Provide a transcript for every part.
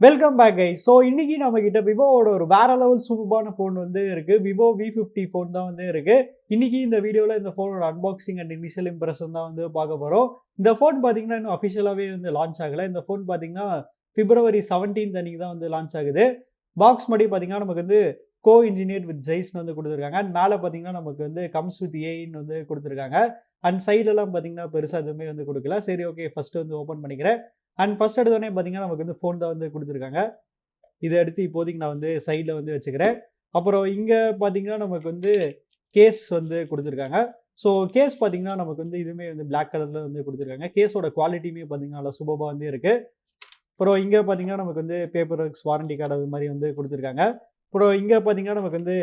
Welcome back guys. So இன்னைக்கு நம்ம கிட்ட விவோவோட ஒரு வேற லெவல் சூப்பரான ஃபோன் வந்து இருக்கு. விவோ V50 ஃபோன் தான் வந்து இருக்கு. இன்னைக்கு இந்த வீடியோவில் இந்த ஃபோனோட அன்பாக்சிங் அண்ட் இனிஷியல் இம்ப்ரெஷன் தான் வந்து பார்க்க போகிறோம். இந்த ஃபோன் பார்த்தீங்கன்னா இன்னும் அஃபிஷியலாகவே வந்து லான்ச் ஆகலை. இந்த ஃபோன் பார்த்தீங்கன்னா February 17 அன்னைக்கு தான் வந்து லான்ச் ஆகுது. பாக்ஸ் மட்டும் பார்த்தீங்கன்னா நமக்கு வந்து கோ இன்ஜினியர் வித் ஜெய்ஸ்னு வந்து கொடுத்துருக்காங்க. அண்ட் மேலே பார்த்தீங்கன்னா நமக்கு வந்து கம்ஸ் வித் ஏன்னு வந்து கொடுத்துருக்காங்க. அண்ட் சைட்லலாம் பார்த்தீங்கன்னா பெருசாக எதுவுமே வந்து கொடுக்கல. சரி, ஓகே, ஃபர்ஸ்ட் வந்து ஓப்பன் பண்ணிக்கிறேன். அண்ட் ஃபர்ஸ்ட் எடுத்தோடனே பார்த்தீங்கன்னா நமக்கு வந்து ஃபோன் தான் வந்து கொடுத்துருக்காங்க. இதை எடுத்து இப்போதைக்கு நான் வந்து சைடில் வந்து வச்சுக்கிறேன். அப்புறம் இங்கே பார்த்தீங்கன்னா நமக்கு வந்து கேஸ் வந்து கொடுத்துருக்காங்க. ஸோ கேஸ் பார்த்தீங்கன்னா நமக்கு வந்து இதுவுமே வந்து பிளாக் கலரில் வந்து கொடுத்துருக்காங்க. கேஸோட குவாலிட்டியுமே பார்த்தீங்கன்னா நல்லா சூப்பராக வந்து இருக்குது. அப்புறம் இங்கே பார்த்தீங்கன்னா நமக்கு வந்து பேப்பர் ஒர்க்ஸ், வாரண்டி கார்டு அது மாதிரி வந்து கொடுத்துருக்காங்க. அப்புறம் இங்கே பார்த்தீங்கன்னா நமக்கு வந்து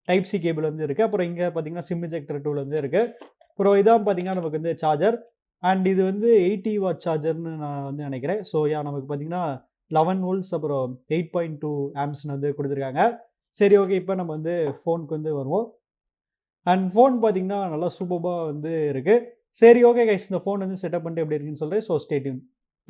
டைப் சி கேபிள் வந்து இருக்குது. அப்புறம் இங்கே பார்த்தீங்கன்னா சிம் இஜெக்டர் டூல் வந்து இருக்குது. அப்புறம் இதான் பார்த்தீங்கன்னா நமக்கு வந்து சார்ஜர். அண்ட் இது வந்து 80 வாட் சார்ஜர்னு நான் வந்து நினைக்கிறேன். ஸோ நமக்கு பார்த்தீங்கன்னா 11 வோல்ட்ஸ் அப்புறம் 8.2 ஆம்ஸ்னு வந்து கொடுத்துருக்காங்க. சரி, ஓகே, இப்போ நம்ம வந்து ஃபோனுக்கு வந்து வருவோம். அண்ட் ஃபோன் பார்த்தீங்கன்னா நல்லா சூப்பராக வந்து இருக்குது. சரி, ஓகே கைஸ், இந்த ஃபோன் வந்து செட்டப் பண்ணிட்டு எப்படி இருக்குன்னு சொல்கிறேன். So stay tune.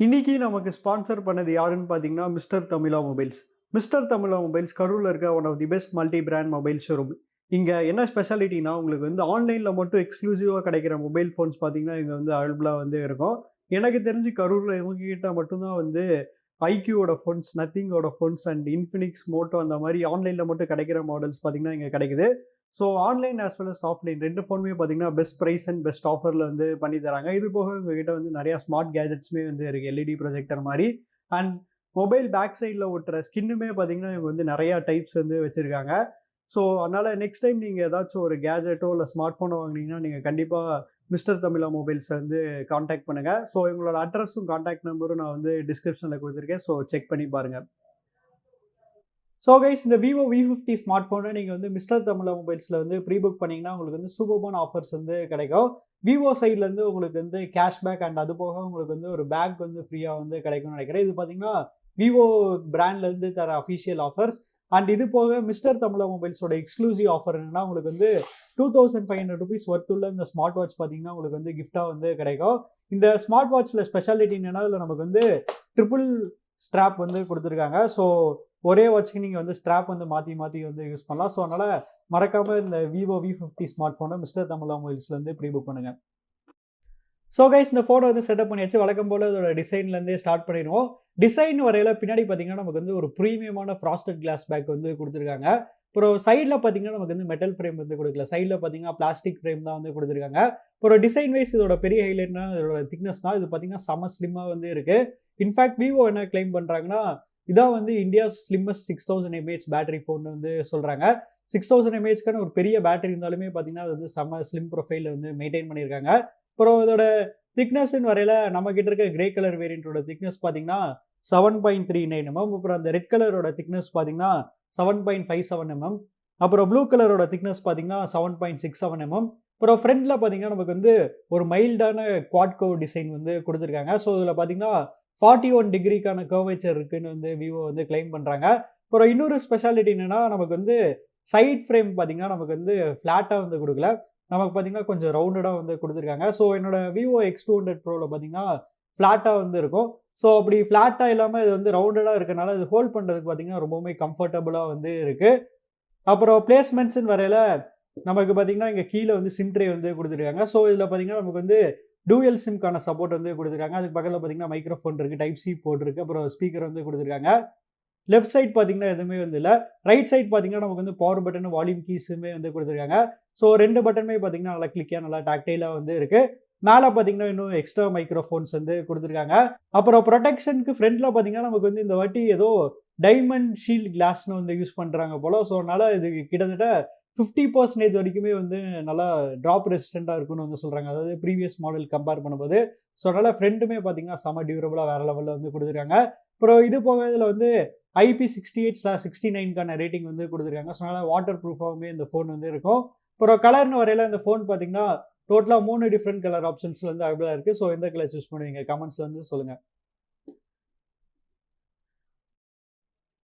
இன்னைக்கு நமக்கு ஸ்பான்சர் பண்ணது யாருன்னு பார்த்தீங்கன்னா மிஸ்டர் தமிழா மொபைல்ஸ். மிஸ்டர் தமிழா மொபைல்ஸ் கரூரில் இருக்க one of the best multi brand mobile showroom. இங்கே என்ன ஸ்பெஷாலிட்டினா உங்களுக்கு வந்து ஆன்லைனில் மட்டும் எக்ஸ்க்ளூசிவாக கிடைக்கிற மொபைல் ஃபோன்ஸ் பார்த்தீங்கன்னா இங்கே வந்து அவைலபிளாக வந்து இருக்கும். எனக்கு தெரிஞ்சு கரூரில் இவங்ககிட்ட மட்டும்தான் வந்து ஐக்யூவோட ஃபோன்ஸ், நத்திங்கோட ஃபோன்ஸ் அண்ட் இன்ஃபினிக்ஸ், மோட்டோ அந்த மாதிரி ஆன்லைனில் மட்டும் கிடைக்கிற மாடல்ஸ் பார்த்தீங்கன்னா இங்கே கிடைக்குது. So online as well as offline ரெண்டு ஃபோனுமே பார்த்தீங்கன்னா பெஸ்ட் ப்ரைஸ் அண்ட் பெஸ்ட் ஆஃபரில் வந்து பண்ணி தராங்க. இது போக உங்ககிட்ட வந்து நிறையா ஸ்மார்ட் கேஜெட்ஸுமே வந்து இருக்குது, எல்இடி ப்ரொஜெக்டர் மாதிரி. அண்ட் மொபைல் பேக் சைடில் ஒட்டுற ஸ்கின்னுமே பார்த்தீங்கன்னா இவங்க வந்து நிறையா டைப்ஸ் வந்து வச்சுருக்காங்க. ஸோ அதனால் நெக்ஸ்ட் டைம் நீங்கள் ஏதாச்சும் ஒரு கேஜெட்டோ இல்லை ஸ்மார்ட் ஃபோனோ வாங்கினீங்கன்னா நீங்கள் கண்டிப்பாக மிஸ்டர் தமிழா மொபைல்ஸை வந்து காண்டாக்ட் பண்ணுங்கள். ஸோ இவங்களோட அட்ரஸும் காண்டாக்ட் நம்பரும் நான் வந்து டிஸ்கிரிப்ஷனில் கொடுத்துருக்கேன். ஸோ செக் பண்ணி பாருங்கள். ஸோ கைஸ், இந்த விவோ V50 ஸ்மார்ட் ஃபோனை நீங்கள் வந்து மிஸ்டர் தமிழா மொபைல்ஸில் வந்து ப்ரீ புக் பண்ணிங்கன்னா உங்களுக்கு வந்து சூப்பரான ஆஃபர்ஸ் வந்து கிடைக்கும். விவோ சைட்லேருந்து உங்களுக்கு வந்து கேஷ்பேக் அண்ட் அது போக உங்களுக்கு வந்து ஒரு பேக் வந்து ஃப்ரீயாக வந்து கிடைக்கும்னு நினைக்கிறேன். இது பார்த்தீங்கன்னா விவோ பிராண்ட்லேருந்து தர அஃபிஷியல் ஆஃபர்ஸ். அண்ட் இது போக மிஸ்டர் தமிழா மொபைல்ஸோட எக்ஸ்க்ளூசிவ் ஆஃபர் என்னன்னா உங்களுக்கு வந்து 2500 rupees ஒர்த்துள்ள இந்த ஸ்மார்ட் வாட்ச் பார்த்தீங்கன்னா உங்களுக்கு வந்து கிஃப்டாக வந்து கிடைக்கும். இந்த ஸ்மார்ட் வாட்சில் ஸ்பெஷாலிட்டி என்னன்னா இதில் நமக்கு வந்து ட்ரிபிள் ஸ்ட்ராப் வந்து கொடுத்துருக்காங்க. ஸோ ஒரே வாட்சுக்கு நீங்கள் வந்து ஸ்ட்ராப் வந்து மாற்றி மாற்றி வந்து யூஸ் பண்ணலாம். ஸோ அதனால் மறக்காமல் இந்த விவோ V50 ஸ்மார்ட் ஃபோனை மிஸ்டர் தமிழா மொபைல்ஸில் வந்து ப்ரீ புக் பண்ணுங்கள். ஸோ கைஸ், இந்த ஃபோனை வந்து செட்டப் பண்ணியாச்சு. வழக்கம் போல் அதோட டிசைன்லேருந்தே ஸ்டார்ட் பண்ணிடுவோம். டிசைன் வரையில் பின்னாடி பார்த்தீங்கன்னா நமக்கு வந்து ஒரு ப்ரீமியமான ஃப்ராஸ்டட் கிளாஸ் பேக் வந்து கொடுத்துருக்காங்க. அப்புறம் சைடில் பார்த்தீங்கன்னா நமக்கு வந்து மெட்டல் ஃப்ரேம் வந்து கொடுக்கல. சைடில் பார்த்தீங்கன்னா பிளாஸ்டிக் ஃப்ரேம் தான் வந்து கொடுத்துருக்காங்க. அப்புறம் டிசைன் வைஸ் இதோட பெரிய ஹைலைட்னா இதோட திக்னஸ் தான். இது பார்த்தீங்கன்னா செம ஸ்லிம்மாக வந்து இருக்குது. இன்ஃபேக்ட் விவோ என்ன கிளைம் பண்ணுறாங்கன்னா இதான் வந்து India's slimmest 6000 mAh battery phone வந்து சொல்கிறாங்க. 6000 mAhக்கான ஒரு பெரிய பேட்டரி இருந்தாலுமே பார்த்தீங்கன்னா அது வந்து செம்ம ஸ்லிம் ப்ரொஃபைலில் வந்து மெயின்டைன் பண்ணியிருக்காங்க. அப்புறம் இதோட திக்னஸ்ன்னு வரையில் நம்ம கிட்ட இருக்க கிரே கலர் வேரியண்ட்டோட திக்னஸ் பார்த்தீங்கன்னா 7.39 mm. அப்புறம் அந்த ரெட் கலரோட திக்னஸ் பார்த்தீங்கன்னா 7.57 mm. அப்புறம் ப்ளூ கலரோட திக்னஸ் பார்த்தீங்கன்னா 7.67 mm. அப்புறம் ஃப்ரண்ட்ல பார்த்தீங்கன்னா நமக்கு வந்து ஒரு மைல்டான குவாட் கர்வ் டிசைன் வந்து கொடுத்துருக்காங்க. ஸோ இதில் பார்த்தீங்கன்னா 41 டிகிரிக்கான கர்வேச்சர் இருக்குன்னு வந்து விவோ வந்து கிளைம் பண்ணுறாங்க. அப்புறம் இன்னொரு ஸ்பெஷாலிட்டி என்னன்னா நமக்கு வந்து சைட் ஃப்ரேம் பார்த்தீங்கன்னா நமக்கு வந்து ஃப்ளாட்டாக வந்து கொடுக்கல, நமக்கு பார்த்தீங்கன்னா கொஞ்சம் ரவுண்டடாக வந்து கொடுத்துருக்காங்க. ஸோ என்னோட விவோ X200 ப்ரோவில் பார்த்தீங்கன்னா ஃப்ளாட்டாக வந்து இருக்கும். ஸோ அப்படி ஃப்ளாட்டாக இல்லாமல் இது வந்து ரவுண்டடாக இருக்கனால இது ஹோல்ட் பண்ணுறதுக்கு பார்த்தீங்கன்னா ரொம்பவுமே கம்ஃபர்டபுளாக வந்து இருக்குது. அப்புறம் பிளேஸ்மெண்ட்ஸ்ன்னு வரையில் நமக்கு பார்த்தீங்கன்னா இங்கே கீழே வந்து சிம் ட்ரே வந்து கொடுத்துருக்காங்க. ஸோ இதில் பார்த்தீங்கன்னா நமக்கு வந்து டூயல் சிம்க்கான சப்போர்ட் வந்து கொடுத்துருக்காங்க. அதுக்கு பக்கத்தில் பார்த்தீங்கன்னா மைக்ரோஃபோன் இருக்குது, டைப் சி போர்ட் இருக்குது, அப்புறம் ஸ்பீக்கர் வந்து கொடுத்துருக்காங்க. லெஃப்ட் சைட் பார்த்தீங்கன்னா எதுவுமே வந்து இல்லை. ரைட் சைட் பார்த்தீங்கன்னா நமக்கு வந்து பவர் பட்டன், வால்யூம் கீஸுமே வந்து கொடுத்துருக்காங்க. ஸோ ரெண்டு பட்டனுமே பார்த்தீங்கன்னா நல்லா கிளிக்காக நல்லா டாக்டைலாக வந்து இருக்குது. மேலே பார்த்தீங்கன்னா இன்னும் எக்ஸ்ட்ரா மைக்ரோஃபோன்ஸ் வந்து கொடுத்துருக்காங்க. அப்புறம் ப்ரொடெக்ஷனுக்கு ஃப்ரண்ட்டில் பார்த்தீங்கன்னா நமக்கு வந்து இந்த வாட்டி ஏதோ டைமண்ட் ஷீல்ட் கிளாஸ்னு வந்து யூஸ் பண்ணுறாங்க போல். ஸோ அதனால் இது கிட்டத்தட்ட 50% வரைக்குமே வந்து நல்லா ட்ராப் ரெசிஸ்டண்ட்டாக இருக்குன்னு வந்து சொல்கிறாங்க. அதாவது ப்ரீவியஸ் மாடல் கம்பேர் பண்ணும்போது. ஸோ அதனால் ஃப்ரண்ட்டுமே பார்த்தீங்கன்னா செம டியூரபுளாக வேறு லெவலில் வந்து கொடுத்துருக்காங்க. அப்புறம் இது போக இதில் வந்து IP68/69க்கான ரேட்டிங் வந்து கொடுத்துருக்காங்க. ஸோ அதனால் வாட்டர் ப்ரூஃபாகவுமே இந்த ஃபோன் வந்து இருக்கும். அப்புறம் கலர்னு வரையில் இந்த ஃபோன் பார்த்தீங்கன்னா டோட்டலாக 3 டிஃப்ரெண்ட் கலர் ஆப்ஷன்ஸில் வந்து அவைலபிளாக இருக்குது. ஸோ எந்த கலர் சூஸ் பண்ணுவீங்க கமெண்ட்ஸில் வந்து சொல்லுங்கள்.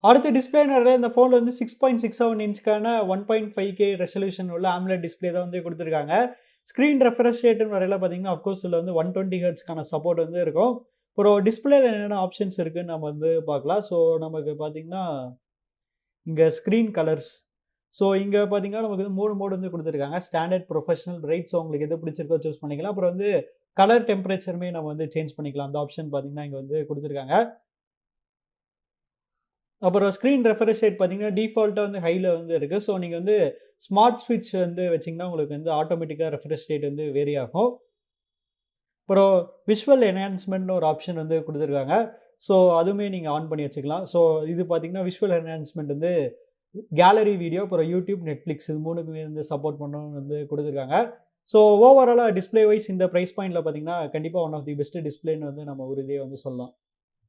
அடுத்து டிஸ்பிளே நிறைய இந்த ஃபோனில் வந்து 6.67 இன்ச்சுக்கான 1.5K ரெசல்யூஷன் உள்ள AMOLED டிஸ்பிளே தான் வந்து கொடுத்துருக்காங்க. ஸ்க்ரீன் ரெஃப்ரெஷ் ரேட்டுன்னு வரையில் பார்த்தீங்கன்னா அஃப்கோர்ஸ் இதில் வந்து 120 ஹெர்ட்ஸ்க்கான சப்போர்ட் வந்து இருக்கும். அப்புறம் டிஸ்பிளேல என்னென்ன ஆப்ஷன்ஸ் இருக்குன்னு நம்ம வந்து பார்க்கலாம். ஸோ நமக்கு பார்த்தீங்கன்னா, இங்க ஸ்க்ரீன் கலர்ஸ். ஸோ இங்க பார்த்தீங்கன்னா, நமக்கு வந்து 3 மோட் வந்து குடுத்துருக்காங்க. Standard, professional, bright. ஸோ உங்களுக்கு எது பிடிச்சிருக்கோ சூஸ் பண்ணிக்கலாம். அப்புறம் வந்து கலர் டெம்பரேச்சருமே நம்ம வந்து சேஞ்ச் பண்ணிக்கலாம். அந்த ஆப்ஷன் பார்த்தீங்கன்னா, இங்க வந்து குடுத்துருக்காங்க. அப்புறம் ஸ்க்ரீன் ரெஃப்ரெஷ் ரேட் பார்த்தீங்கன்னா, டிஃபால்ட்டா வந்து ஹைல வந்து இருக்கு. ஸோ நீங்க வந்து ஸ்மார்ட் ஸ்விட்ச் வந்து வச்சீங்கன்னா, உங்களுக்கு வந்து ஆட்டோமேட்டிக்கா ரெஃப்ரெஷ் ரேட் வந்து வேரி ஆகும். அப்புறம் விஷுவல் என்ஹான்ஸ்மென்ட்னு ஒரு ஆப்ஷன் வந்து குடுத்துருக்காங்க. ஸோ அதுவுமே நீங்க ஆன் பண்ணி வச்சுக்கலாம். ஸோ இது பார்த்தீங்கன்னா, விஷுவல் என்ஹான்ஸ்மென்ட் வந்து கேலரி வீடியோ, அப்புறம் YouTube, Netflix இது 3க்குமே வந்து சப்போர்ட் பண்ணணும்னு வந்து குடுத்துருக்காங்க. ஸோ ஓவராலா டிஸ்ப்ளே வைஸ் இந்த பிரைஸ் பாயிண்ட்ல பார்த்தீங்கன்னா, கண்டிப்பா ஒன் ஆஃப் தி பெஸ்ட் டிஸ்ப்ளேன்னு வந்து நம்ம உறுதியா வந்து சொல்லலாம்.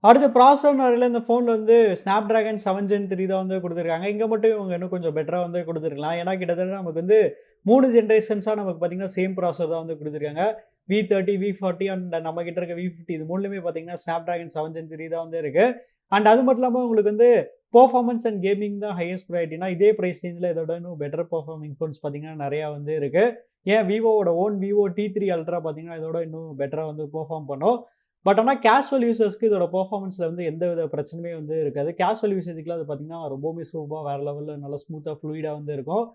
அடுத்து ப்ராசஸர்னு வரையில இந்த ஃபோன்ல வந்து Snapdragon 7 Gen 3 தான் வந்து குடுத்துருக்காங்க. இங்க மட்டும் இவங்க இன்னும் கொஞ்சம் பெட்டரா வந்து குடுத்துருக்கலாம். ஏன்னா கிட்டத்தட்ட நமக்கு வந்து 3 ஜெனரேஷன்ஸா நமக்கு பார்த்தீங்கன்னா, சேம் ப்ராசஸர் தான் வந்து குடுத்துருக்காங்க. V30, V40 அண்ட் நம்ம கிட்ட இருக்க V50 இது 3லயுமே பார்த்தீங்கன்னா, Snapdragon 7 Gen 3 தான் வந்து இருக்கு. அண்ட் அது மட்டும் இல்லாம உங்களுக்கு வந்து பெர்ஃபார்மன்ஸ் அண்ட் கேமிங் தான் ஹையஸ்ட் பிரையாரிட்டினா, இதே பிரைஸ் ரேஞ்ச்ல இதோட இன்னும் பெட்டர் பெர்ஃபார்மிங் ஃபோன்ஸ் பார்த்தீங்கன்னா, நெறையா வந்து இருக்கு. ஏன் விவோவோட ஓன் Vivo T3 Ultra பார்த்தீங்கன்னா, இதோட இன்னும் பெட்டரா வந்து பெர்ஃபார்ம் பண்ணும். பட் ஆனா கேஷுவல் யூசர்ஸ்க்கு இதோட பெர்ஃபார்மன்ஸ்ல வந்து எந்தவித பிரச்சனையுமே வந்து இருக்காது. கேஷுவல் யூசேஜ்க்குலாம் அது பார்த்தீங்கன்னா, ரொம்பவுமே சூப்பரா வேற லெவல்ல நல்லா ஸ்மூத்தா, ஃப்ளூயிடா வந்து இருக்கும்.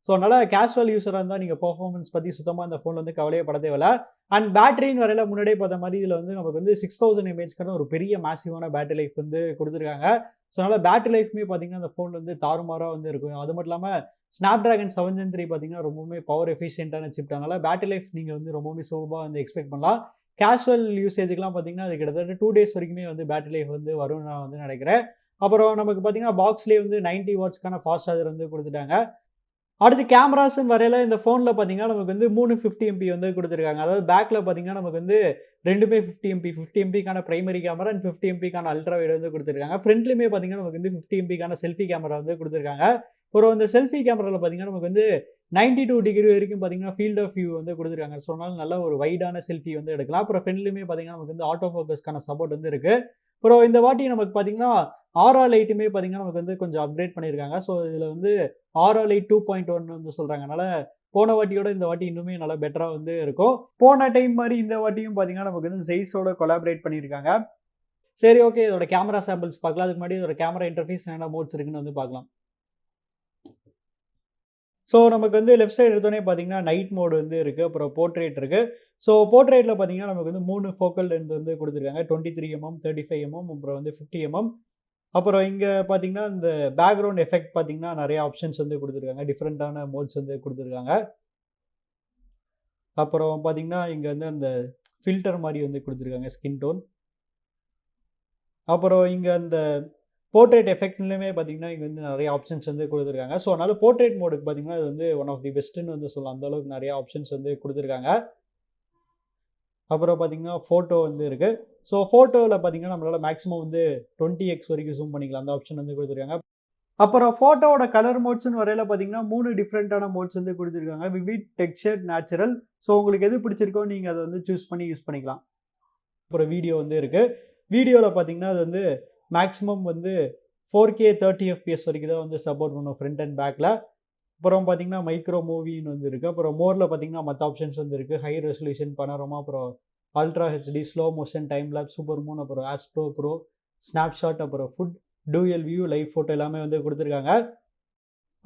ஸோ அதனால கேஷுவல் யூசரா இருந்தா நீங்க பெர்ஃபார்மன்ஸ் பத்தி சுத்தமா இந்த ஃபோன்ல வந்து கவலையே பட தேவையில்ல. அண்ட் பேட்டரின்னு வரையில முன்னாடியே பார்த்த மாரி இதுல வந்து நமக்கு வந்து 6000 எம்ஏஹெச்க்கான ஒரு பெரிய மேசிவான பேட்டரி லைஃப் வந்து குடுத்துருக்காங்க. ஸோ அதனால பேட்டரி லைஃப்மே பார்த்தீங்கன்னா, அந்த ஃபோன் வந்து தாறுமாறா வந்து இருக்கும். அது மட்டும் இல்லாம Snapdragon 7 Gen 3 பார்த்தீங்கன்னா, ரொம்பவுமே பவர் எஃபிஷியன்ட்டான சிப். அதனால பேட்டரி லைஃப் நீங்க வந்து ரொம்பவுமே சூப்பரா வந்து எக்ஸ்பெக்ட் பண்ணலாம். கேஷுவல் யூசேஜ்க்குலாம் பார்த்தீங்கன்னா, அது கிட்டத்தட்ட 2 டேஸ் வரைக்குமே வந்து பேட்டரி லைஃப் வந்து வரும்னு நான் வந்து நெனைக்கிறேன். அப்புறம் நமக்கு பார்த்தீங்கன்னா, பாக்ஸ்லயே வந்து 90 வாட்ஸ்க்கான ஃபாஸ்ட் சார்ஜர் வந்து குடுத்துட்டாங்க. அடுத்து கேமராஸ்ன்னு வரையில இந்த ஃபோன்ல பார்த்தீங்கன்னா, நமக்கு வந்து 3 50 எம்பி வந்து குடுத்துருக்காங்க. அதாவது பேக்ல பார்த்தீங்கன்னா, நமக்கு வந்து 2மே 50 எம்பி. 50 எம்பிக்கான பிரைமரி கேமரா அண்ட் 50 எம்பிக்கான அல்ட்ரா வைட் வந்து குடுத்துருக்காங்க. ஃப்ரண்ட்லயுமே பார்த்தீங்கன்னா, நமக்கு வந்து 50 எம்பிக்கான செல்ஃபி கேமரா வந்து குடுத்துருக்காங்க. அப்புறம் இந்த செல்ஃபி கேமரால பார்த்தீங்கன்னா, நமக்கு வந்து 92 டிகிரி வரைக்கும் பார்த்தீங்கன்னா, ஃபீல்ட் ஆஃப் வியூ வந்து குடுத்துருக்காங்க. ஸோ அதனால நல்ல ஒரு வைடான செல்ஃபி வந்து எடுக்கலாம். அப்புறம் ஃப்ரண்ட்லயுமே பார்த்தீங்கன்னா, நமக்கு வந்து ஆட்டோ ஃபோகஸ்க்கான சப்போர்ட் வந்து இருக்கு. அப்புறம் இந்த வாட்டி நமக்கு பார்த்தீங்கன்னா, ஆரா லைட்டுமே பார்த்தீங்கன்னா, நமக்கு வந்து கொஞ்சம் அப்கிரேட் பண்ணியிருக்காங்க. ஸோ இதுல வந்து ஆரா லைட் 2.1 வந்து சொல்றாங்க. அதனால போன வாட்டியோட இந்த வாட்டி இன்னுமே நல்லா பெட்டரா வந்து இருக்கும். போன டைம் மாரி இந்த வாட்டியும் பார்த்தீங்கன்னா, நமக்கு வந்து Zeissோட கொலாபரேட் பண்ணியிருக்காங்க. சரி ஓகே. இதோட கேமரா சாம்பிள்ஸ் பார்க்கலாம். அதுக்கு முன்னாடி இதோட கேமரா இன்டர்ஃபேஸ் என்னென்ன மோட்ஸ் இருக்குன்னு வந்து பார்க்கலாம். ஸோ நமக்கு வந்து லெஃப்ட் சைடு எடுத்தோனே பார்த்தீங்கன்னா, நைட் மோட் வந்து இருக்கு. அப்புறம் போர்ட்ரேட் இருக்கு. ஸோ போர்ட்ரேட்ல பார்த்தீங்கன்னா, நமக்கு வந்து 3 ஃபோக்கல் லென்த் வந்து குடுத்துருக்காங்க. 23 எம்எம், 35 எம்எம் அப்புறம் வந்து 50 எம்எம். அப்புறம் இங்க பார்த்தீங்கன்னா, இந்த பேக்கிரவுண்ட் எஃபெக்ட் பார்த்தீங்கன்னா, நெறைய ஆப்ஷன்ஸ் வந்து குடுத்துருக்காங்க. டிஃபரெண்ட்டான மோட்ஸ் வந்து குடுத்துருக்காங்க. அப்புறம் பார்த்தீங்கன்னா, இங்க வந்து அந்த ஃபில்டர் மாரி வந்து குடுத்துருக்காங்க. Skin tone. அப்புறம் இங்க அந்த போர்ட்ரேட் எஃபெக்ட்லயுமே பார்த்தீங்கன்னா, இங்க வந்து நெறைய ஆப்ஷன்ஸ் வந்து குடுத்துருக்காங்க. ஸோ அதனால போர்ட்ரேட் மோடுக்கு பார்த்தீங்கன்னா, இது வந்து ஒன் ஆஃப் தி பெஸ்ட்டுன்னு வந்து சொல்லலாம். அந்த அளவுக்கு நெறைய ஆப்ஷன்ஸ் வந்து குடுத்துருக்காங்க. அப்புறம் பார்த்தீங்கன்னா, ஃபோட்டோ வந்து இருக்கு. ஸோ ஃபோட்டோல பார்த்தீங்கன்னா, நம்மளால மேக்ஸிமம் வந்து 20x வரைக்கும் ஜூம் பண்ணிக்கலாம். அந்த ஆப்ஷன் வந்து குடுத்துருக்காங்க. அப்புறம் ஃபோட்டோவோட கலர் மோட்ஸ்ன்னு வரையில பார்த்தீங்கன்னா, 3 டிஃபரெண்ட்டான மோட்ஸ் வந்து குடுத்துருக்காங்க. Vivid, டெக்ஸ்சர்ட், natural. ஸோ உங்களுக்கு எது பிடிச்சிருக்கோ நீங்க அத வந்து சூஸ் பண்ணி யூஸ் பண்ணிக்கலாம். அப்புறம் வீடியோ வந்து இருக்கு. வீடியோல பார்த்தீங்கன்னா, அது வந்து மேக்ஸிமம் வந்து 4K 30 FPS வரைக்கும் தான் வந்து சப்போர்ட் பண்ணும் ஃப்ரண்ட் அண்ட் பேக்ல. அப்புறம் பார்த்தீங்கன்னா, மைக்ரோ மூவின்னு வந்து இருக்கு. அப்புறம் மோர்ல பார்த்தீங்கன்னா, மத்த ஆப்ஷன்ஸ் வந்து இருக்கு. ஹை ரெசல்யூஷன் பனோரமா, அப்புறம் ultra HD, slow motion, time labs, super Moon, அப்புறம் ஆஸ்ட்ரோ ப்ரோ, ஸ்னாப்ஷாட், அப்புறம் food, dual view, live photo எல்லாமே வந்து குடுத்துருக்காங்க.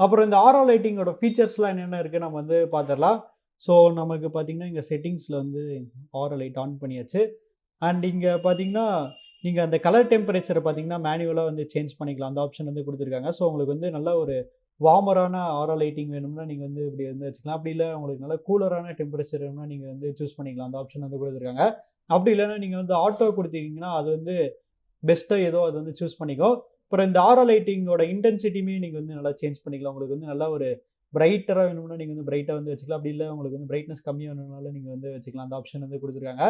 அப்புறம் இந்த ஆரோ லைட்டிங்கோட ஃபீச்சர்ஸ்லாம் என்னென்ன இருக்கு நம்ம வந்து பார்த்துரலாம். ஸோ நமக்கு பார்த்தீங்கன்னா, இங்க செட்டிங்ஸ்ல வந்து ஆரோ லைட் ஆன் பண்ணியாச்சு. அண்ட் இங்க பார்த்தீங்கன்னா, நீங்க அந்த கலர் டெம்பரேச்சர பார்த்தீங்கன்னா, மேனுவலா வந்து சேஞ்ச் பண்ணிக்கலாம். அந்த ஆப்ஷன் வந்து குடுத்துருக்காங்க. ஸோ உங்களுக்கு வந்து நல்ல ஒரு வார்மரான ஆரா லைட்டிங் வேணும்னா, நீங்க வந்து இப்படி வந்து வச்சுக்கலாம். அப்படி இல்ல உங்களுக்கு நல்ல கூலரான டெம்பரேச்சர் வேணும்னா, நீங்க வந்து சூஸ் பண்ணிக்கலாம். அந்த ஆப்ஷன் வந்து குடுத்துருக்காங்க. அப்படி இல்லன்னா, நீங்க வந்து ஆட்டோ குடுத்தீங்கன்னா, அது வந்து பெஸ்ட்டா ஏதோ அது வந்து சூஸ் பண்ணிக்கும். அப்புறம் இந்த ஆரா லைட்டிங்கோட இன்டென்சிட்டியுமே நீங்க வந்து நல்லா சேஞ்ச் பண்ணிக்கலாம். உங்களுக்கு வந்து நல்லா ஒரு பிரைட்டரா வேணும்னா, நீங்க வந்து பிரைட்டா வந்து வச்சுக்கலாம். அப்படி இல்ல உங்களுக்கு வந்து பிரைட்னஸ் கம்மியா வேணும்னாலும் நீங்க வந்து வச்சுக்கலாம். அந்த ஆப்ஷன் வந்து குடுத்துருக்காங்க.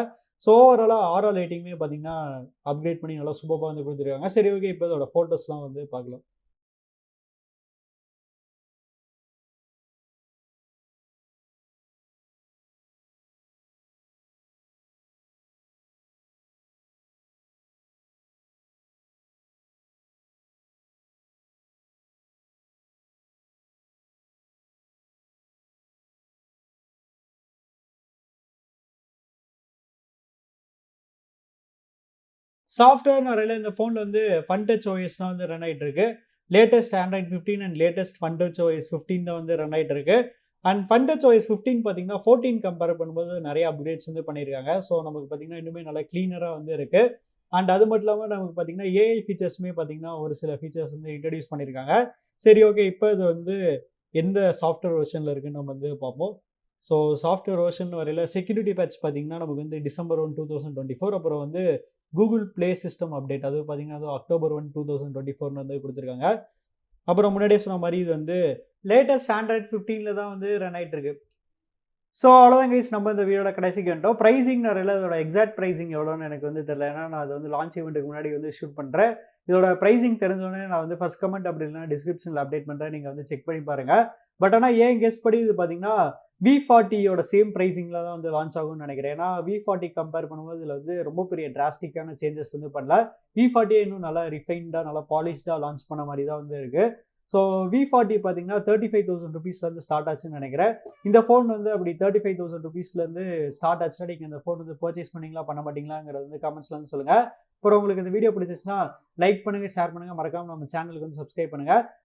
ஸோ ஓவராலா ஆரா லைட்டிங்குமே பார்த்தீங்கன்னா, அப்கிரேட் பண்ணி நல்லா சூப்பர்பா வந்து குடுத்துருக்காங்க. சரி ஓகே. இப்ப இதோட ஃபோட்டோஸ்லாம் வந்து பார்க்கலாம். சாஃப்ட்வேர் வரையில் இந்த ஃபோனில் வந்து ஃபன்டச் ஓஎஸ் தான் வந்து ரன் ஆகிட்டு இருக்கு. Latest Android 15 and latest Funtouch OS 15 தான் வந்து ரன் ஆகிட்டு இருக்கு. அண்ட் ஃபன்டச் ஓஎஸ் 15 பார்த்தீங்கன்னா 14 கம்பேர் பண்ணும்போது நிறைய அப்கிரேட்ஸ் வந்து பண்ணியிருக்காங்க. ஸோ நமக்கு பார்த்தீங்கன்னா இன்னுமே நல்லா க்ளீனராக வந்து இருக்கு. அண்ட் அது மட்டும் இல்லாமல் நமக்கு பார்த்தீங்கன்னா ஏஐ ஃபீச்சர்ஸுமே பார்த்தீங்கன்னா ஒரு சில ஃபீச்சர்ஸ் வந்து இன்ட்ரடியூஸ் பண்ணியிருக்காங்க. சரி, ஓகே, இப்போ இது வந்து எந்த சாஃப்ட்வேர் வெர்ஷனில் இருக்குன்னு நம்ம வந்து பார்ப்போம். ஸோ சாஃப்ட்வேர் வெர்ஷன் வரையில் செக்யூரிட்டி பேட்ச் பார்த்தீங்கன்னா நமக்கு வந்து December 1, 2024. அப்புறம் வந்து கூகுள் ப்ளே சிஸ்டம் அப்டேட் அது பார்த்தீங்கன்னா அது October 1, 2024 வந்து கொடுத்துருக்காங்க. அப்புறம் முன்னாடியே சொன்ன மாதிரி இது வந்து லேட்டஸ்ட் ஆண்ட்ராய்ட் 15 தான் வந்து ரன் ஆகிட்டு இருக்கு. ஸோ அவ்வளோதான் கைஸ், நம்ம இந்த வீடியோட கடைசிக்கு வந்துட்டோம். ப்ரைஸிங் நிறைய அதோட எக்ஸாக்ட் ப்ரைஸிங் எவ்வளோன்னு எனக்கு வந்து தெரியல. ஏன்னா நான் அது வந்து லான்ச் ஈவெண்ட்டுக்கு முன்னாடி வந்து ஷூட் பண்ணுறேன். இதோட ப்ரைஸிங் தெரிஞ்சோடனே நான் வந்து ஃபர்ஸ்ட் கமெண்ட் அப்படி இல்லைனா டிஸ்கிரிப்ஷனில் அப்டேட் பண்ணுறேன். நீங்கள் வந்து செக் பண்ணி பாருங்கள். பட் ஆனால் ஏன் கெஸ் படி இது பார்த்தீங்கன்னா V40யோட சேம் ப்ரைஸிங்கில் தான் வந்து லான்ச் ஆகும்னு நினைக்கிறேன். ஏன்னா V40 கம்பேர் பண்ணும்போது இதில் வந்து ரொம்ப பெரிய டிராஸ்டிக்கான சேஞ்சஸ் வந்து பண்ணல. V40 இன்னும் நல்லா ரிஃபைன்டாக நல்லா பாலிஷ்டாக லான்ச் பண்ண மாதிரி தான் வந்து இருக்குது. ஸோ V40 பார்த்தீங்கன்னா 35,000 ருபீஸ்லேருந்து ஸ்டார்ட் ஆச்சுன்னு நினைக்கிறேன். இந்த ஃபோன் வந்து அப்படி 35,000 ருபீஸ்லேருந்து ஸ்டார்ட் ஆச்சுன்னா நீங்கள் இந்த ஃபோன் வந்து பர்ச்சேஸ் பண்ணிங்களா பண்ண மாட்டீங்களாங்கிறது வந்து கமெண்ட்ஸ்ல வந்து சொல்லுங்கள். அப்புறம் உங்களுக்கு இந்த வீடியோ பிடிச்சிச்சுன்னா லைக் பண்ணுங்கள், ஷேர் பண்ணுங்கள், மறக்காமல் நம்ம சேனலுக்கு வந்து சப்ஸ்கிரைப் பண்ணுங்கள்.